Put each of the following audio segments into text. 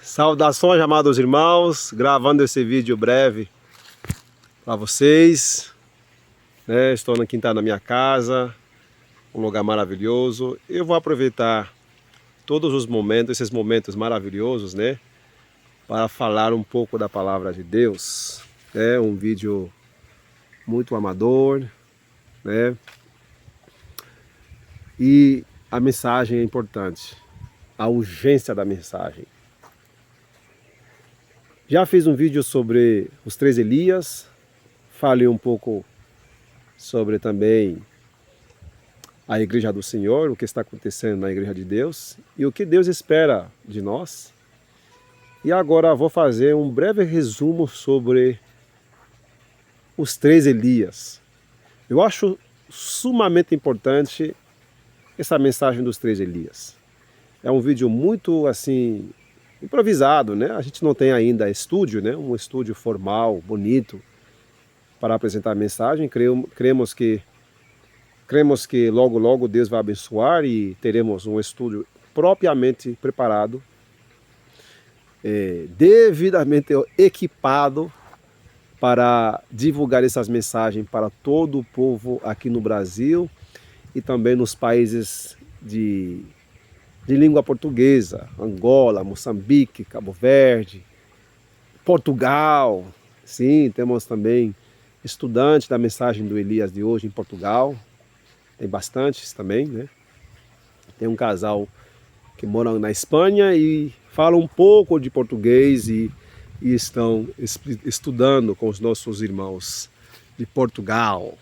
Saudações, amados irmãos, gravando esse vídeo breve para vocês, né? Estou na quinta da minha casa, um lugar maravilhoso. Eu vou aproveitar todos os momentos, esses momentos maravilhosos, né, para falar um pouco da palavra de Deus. É um vídeo muito amador, né? E a mensagem é importante, a urgência da mensagem. Já fiz um vídeo sobre os 3 Elias, falei um pouco sobre também a Igreja do Senhor, o que está acontecendo na Igreja de Deus e o que Deus espera de nós. E agora vou fazer um breve resumo sobre os 3 Elias. Eu acho sumamente importante essa mensagem dos 3 Elias. É um vídeo muito assim improvisado, né? A gente não tem ainda estúdio, né? Um estúdio formal, bonito para apresentar a mensagem. Cremos que logo logo Deus vai abençoar e teremos um estúdio propriamente preparado, devidamente equipado para divulgar essas mensagens para todo o povo aqui no Brasil e também nos países de língua portuguesa, Angola, Moçambique, Cabo Verde, Portugal. Sim, temos também estudantes da mensagem do Elias de hoje em Portugal, tem bastantes também, né? Tem um casal que mora na Espanha e fala um pouco de português e estão estudando com os nossos irmãos de Portugal.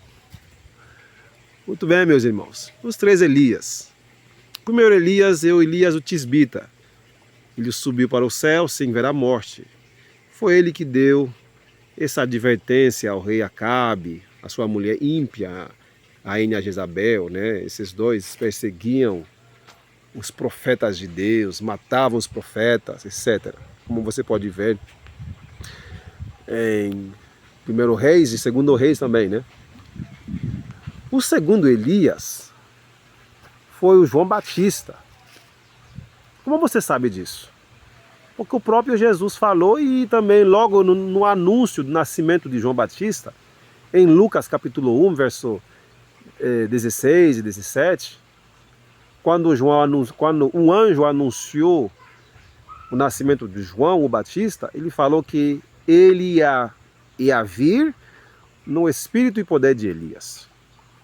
Muito bem, meus irmãos, os 3 Elias. O primeiro Elias é o Elias o Tisbita. Ele subiu para o céu sem ver a morte. Foi ele que deu essa advertência ao rei Acabe, a sua mulher ímpia, a rainha Jezabel, né? Esses dois perseguiam os profetas de Deus, matavam os profetas, etc. Como você pode ver em 1 Reis e 2 Reis também, né? O segundo Elias foi o João Batista. Como você sabe disso? Porque o próprio Jesus falou e também logo no anúncio do nascimento de João Batista, em Lucas capítulo 1, verso 16 e 17, quando um anjo anunciou o nascimento de João o Batista, ele falou que ele ia vir no espírito e poder de Elias.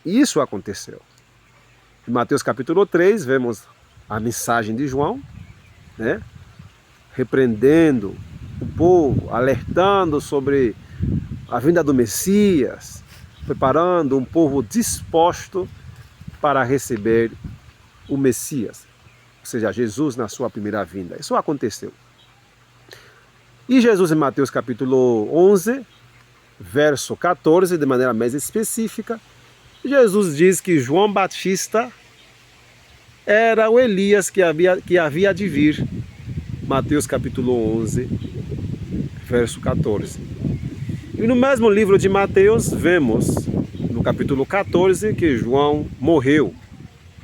E isso aconteceu. Em Mateus capítulo 3, vemos a mensagem de João, né? Repreendendo o povo, alertando sobre a vinda do Messias, preparando um povo disposto para receber o Messias, ou seja, Jesus na sua primeira vinda. Isso aconteceu. E Jesus em Mateus capítulo 11, verso 14, de maneira mais específica, Jesus diz que João Batista era o Elias que havia de vir. Mateus capítulo 11, verso 14. E no mesmo livro de Mateus, vemos no capítulo 14 que João morreu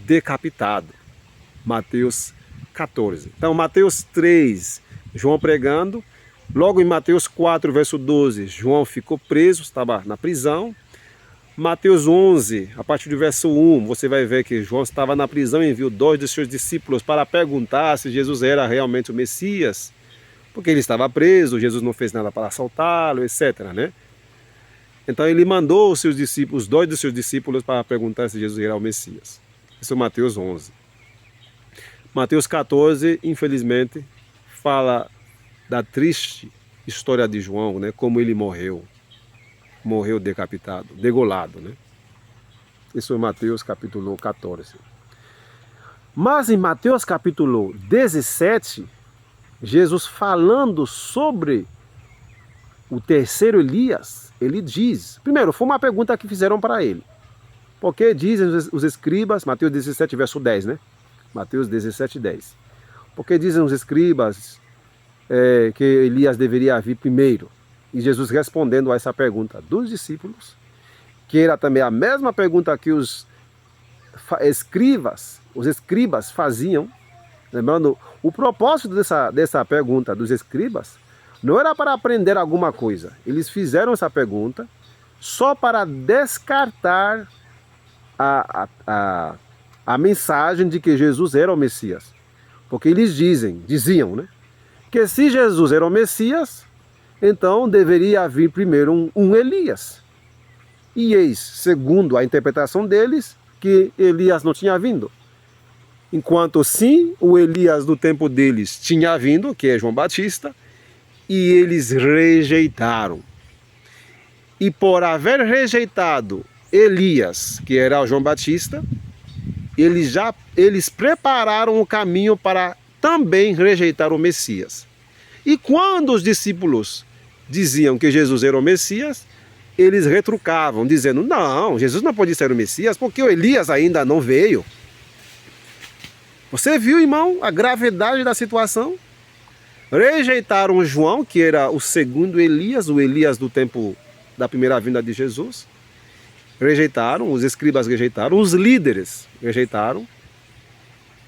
decapitado. Mateus 14. Então, Mateus 3, João pregando. Logo em Mateus 4, verso 12, João ficou preso, estava na prisão. Mateus 11, a partir do verso 1, você vai ver que João estava na prisão e enviou 2 de seus discípulos para perguntar se Jesus era realmente o Messias, porque ele estava preso, Jesus não fez nada para assaltá-lo, etc., né? Então ele mandou os seus discípulos, 2 de seus discípulos, para perguntar se Jesus era o Messias. Isso é Mateus 11. Mateus 14, infelizmente, fala da triste história de João, né? Como ele morreu decapitado, degolado, né? Isso é Mateus capítulo 14. Mas em Mateus capítulo 17, Jesus falando sobre o terceiro Elias, ele diz, primeiro, foi uma pergunta que fizeram para ele, porque dizem os escribas, Mateus 17, verso 10, né? Mateus 17, 10. Porque dizem os escribas que Elias deveria vir primeiro. E Jesus respondendo a essa pergunta dos discípulos, que era também a mesma pergunta que os escribas faziam, Lembrando, o propósito dessa pergunta dos escribas não era para aprender alguma coisa. Eles fizeram essa pergunta só para descartar a mensagem de que Jesus era o Messias. Porque eles diziam, né, que se Jesus era o Messias, então deveria vir primeiro um Elias. E eis, segundo a interpretação deles, que Elias não tinha vindo. Enquanto sim, o Elias do tempo deles tinha vindo, que é João Batista, e eles rejeitaram. E por haver rejeitado Elias, que era o João Batista, eles prepararam o caminho para também rejeitar o Messias. E quando os discípulos diziam que Jesus era o Messias, eles retrucavam, dizendo, não, Jesus não pode ser o Messias, porque o Elias ainda não veio. Você viu, irmão, a gravidade da situação? Rejeitaram João, que era o segundo Elias, o Elias do tempo da primeira vinda de Jesus. Rejeitaram, os escribas rejeitaram, os líderes rejeitaram.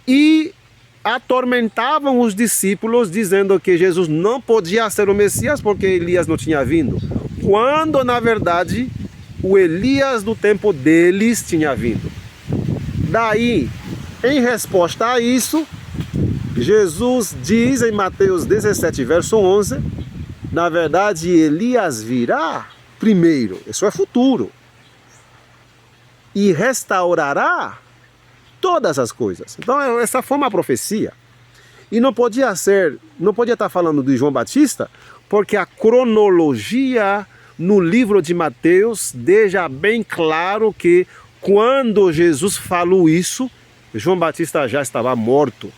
E atormentavam os discípulos, dizendo que Jesus não podia ser o Messias, porque Elias não tinha vindo. Quando, na verdade, o Elias do tempo deles tinha vindo. Daí, em resposta a isso, Jesus diz em Mateus 17, verso 11, na verdade, Elias virá primeiro, isso é futuro, e restaurará todas as coisas. Então, essa foi uma profecia. E não podia estar falando de João Batista, porque a cronologia no livro de Mateus deixa bem claro que quando Jesus falou isso, João Batista já estava morto,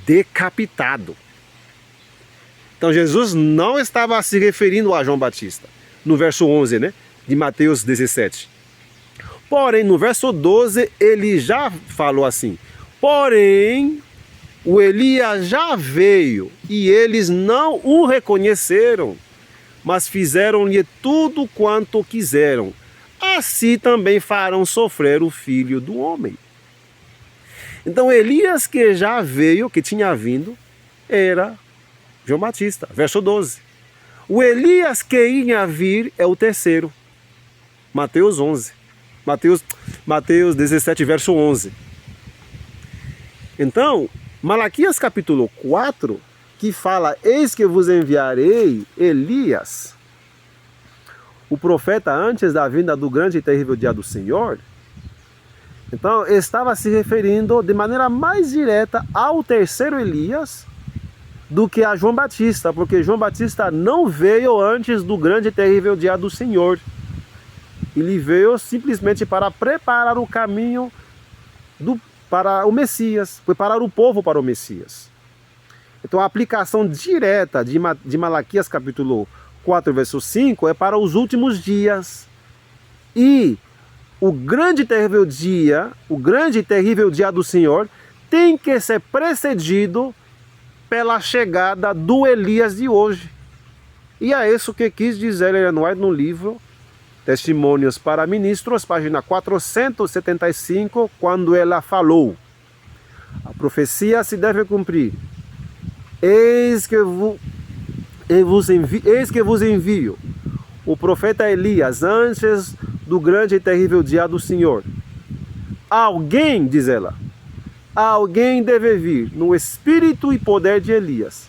decapitado. Então Jesus não estava se referindo a João Batista, no verso 11, né, de Mateus 17. Porém, no verso 12, ele já falou assim, porém, o Elias já veio e eles não o reconheceram, mas fizeram-lhe tudo quanto quiseram. Assim também farão sofrer o Filho do Homem. Então Elias que já veio, que tinha vindo, era João Batista, verso 12. O Elias que ia vir é o terceiro, Mateus 11. Mateus 17, verso 11. Então, Malaquias capítulo 4, que fala, eis que vos enviarei Elias, o profeta antes da vinda do grande e terrível dia do Senhor. Então, estava se referindo de maneira mais direta ao terceiro Elias do que a João Batista, porque João Batista não veio antes do grande e terrível dia do Senhor. Ele veio simplesmente para preparar o caminho para o Messias, preparar o povo para o Messias. Então, a aplicação direta de Malaquias capítulo 4, verso 5 é para os últimos dias. E o grande e terrível dia do Senhor tem que ser precedido pela chegada do Elias de hoje. E é isso que quis dizer Ellen White no livro Testemunhos para Ministros, página 475, quando ela falou, a profecia se deve cumprir. Eis que vos envio o profeta Elias antes do grande e terrível dia do Senhor. Alguém, diz ela, alguém deve vir no espírito e poder de Elias.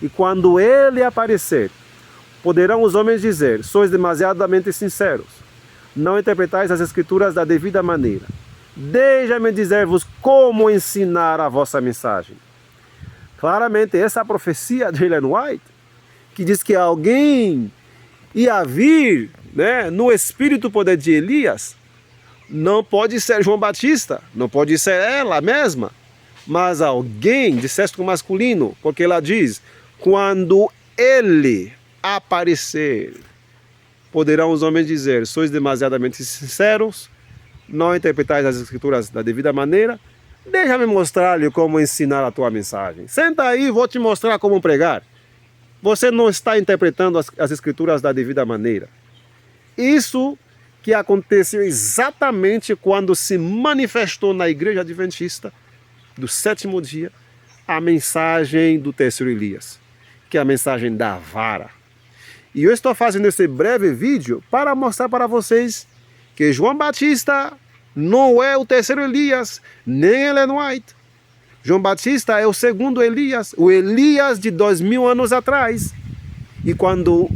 E quando ele aparecer, poderão os homens dizer, sois demasiadamente sinceros, não interpretais as escrituras da devida maneira. Deixa-me dizer-vos como ensinar a vossa mensagem. Claramente, essa profecia de Ellen White, que diz que alguém ia vir, né, no espírito e poder de Elias, não pode ser João Batista, não pode ser ela mesma, mas alguém, de sexto masculino, porque ela diz, quando ele aparecer, poderão os homens dizer, sois demasiadamente sinceros, não interpretais as escrituras da devida maneira, deixa-me mostrar-lhe como ensinar a tua mensagem. Senta aí, vou te mostrar como pregar. Você não está interpretando as escrituras da devida maneira. Isso que aconteceu exatamente quando se manifestou na igreja adventista do sétimo dia a mensagem do terceiro Elias, que é a mensagem da vara. E eu estou fazendo esse breve vídeo para mostrar para vocês que João Batista não é o terceiro Elias, nem Ellen White. João Batista é o segundo Elias, o Elias de 2000 anos atrás. E quando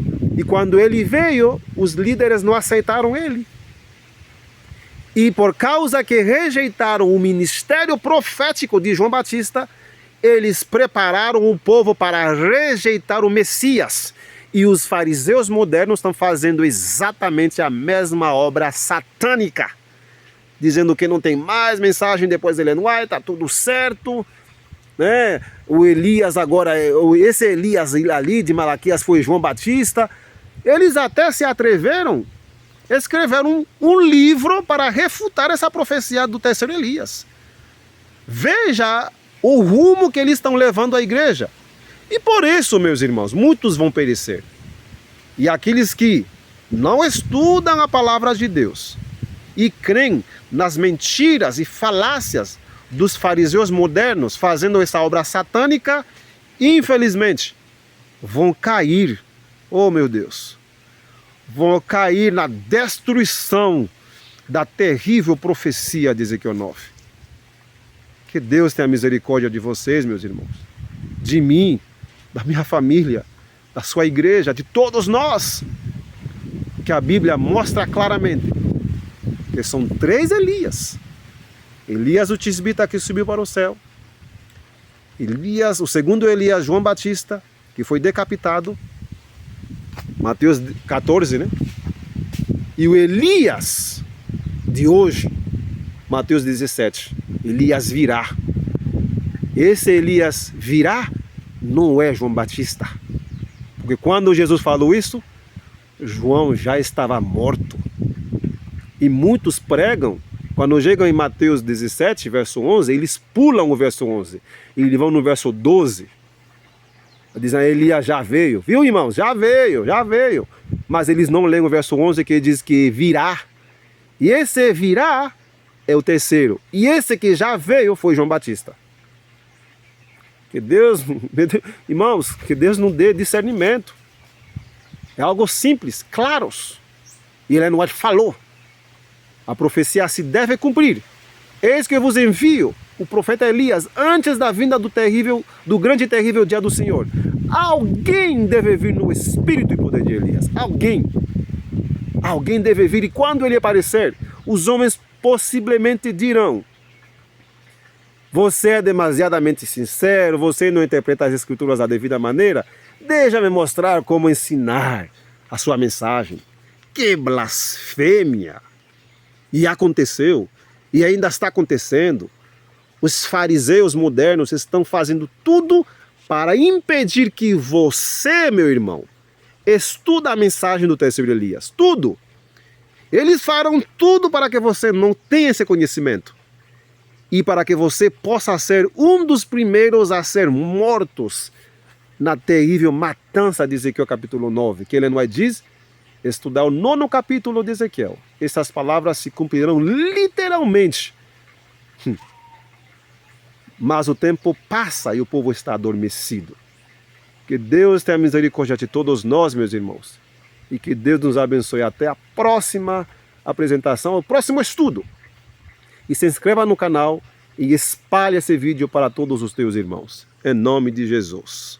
ele veio, os líderes não aceitaram ele. E por causa que rejeitaram o ministério profético de João Batista, eles prepararam o povo para rejeitar o Messias. E os fariseus modernos estão fazendo exatamente a mesma obra satânica, dizendo que não tem mais mensagem depois de Ellen White, está tudo certo, né? O Elias agora, esse Elias ali de Malaquias foi João Batista. Eles até se atreveram, escreveram um livro para refutar essa profecia do terceiro Elias. Veja o rumo que eles estão levando a igreja. E por isso, meus irmãos, muitos vão perecer. E aqueles que não estudam a palavra de Deus e creem nas mentiras e falácias dos fariseus modernos fazendo essa obra satânica, infelizmente, vão cair, oh meu Deus, vão cair na destruição da terrível profecia de Ezequiel 9. Que Deus tenha misericórdia de vocês, meus irmãos, de mim, da minha família, da sua igreja, de todos nós, que a Bíblia mostra claramente que são 3 Elias. Elias o tisbita que subiu para o céu, Elias, o segundo Elias, João Batista, que foi decapitado, Mateus 14, né? E o Elias de hoje, Mateus 17, Elias virá. Esse Elias virá não é João Batista, porque quando Jesus falou isso, João já estava morto. E muitos pregam, quando chegam em Mateus 17, verso 11, eles pulam o verso 11, e eles vão no verso 12, dizem, Elias já veio, viu irmãos, já veio, mas eles não leem o verso 11, que diz que virá, e esse virá é o terceiro, e esse que já veio foi João Batista. Que Deus, irmãos, que Deus não dê discernimento. É algo simples, claros. E Ellen White falou, a profecia se deve cumprir. Eis que eu vos envio o profeta Elias antes da vinda do grande e terrível dia do Senhor. Alguém deve vir no espírito e poder de Elias. Alguém deve vir, e quando ele aparecer, os homens possivelmente dirão, você é demasiadamente sincero, você não interpreta as escrituras da devida maneira, deixa-me mostrar como ensinar a sua mensagem. Que blasfêmia! E aconteceu, e ainda está acontecendo. Os fariseus modernos estão fazendo tudo para impedir que você, meu irmão, estude a mensagem do terceiro Elias. Tudo! Eles farão tudo para que você não tenha esse conhecimento. E para que você possa ser um dos primeiros a ser mortos na terrível matança de Ezequiel capítulo 9, que Ellen White diz, estudar o 9º capítulo de Ezequiel. Essas palavras se cumprirão literalmente. Mas o tempo passa e o povo está adormecido. Que Deus tenha misericórdia de todos nós, meus irmãos. E que Deus nos abençoe até a próxima apresentação, o próximo estudo. E se inscreva no canal e espalhe esse vídeo para todos os teus irmãos. Em nome de Jesus.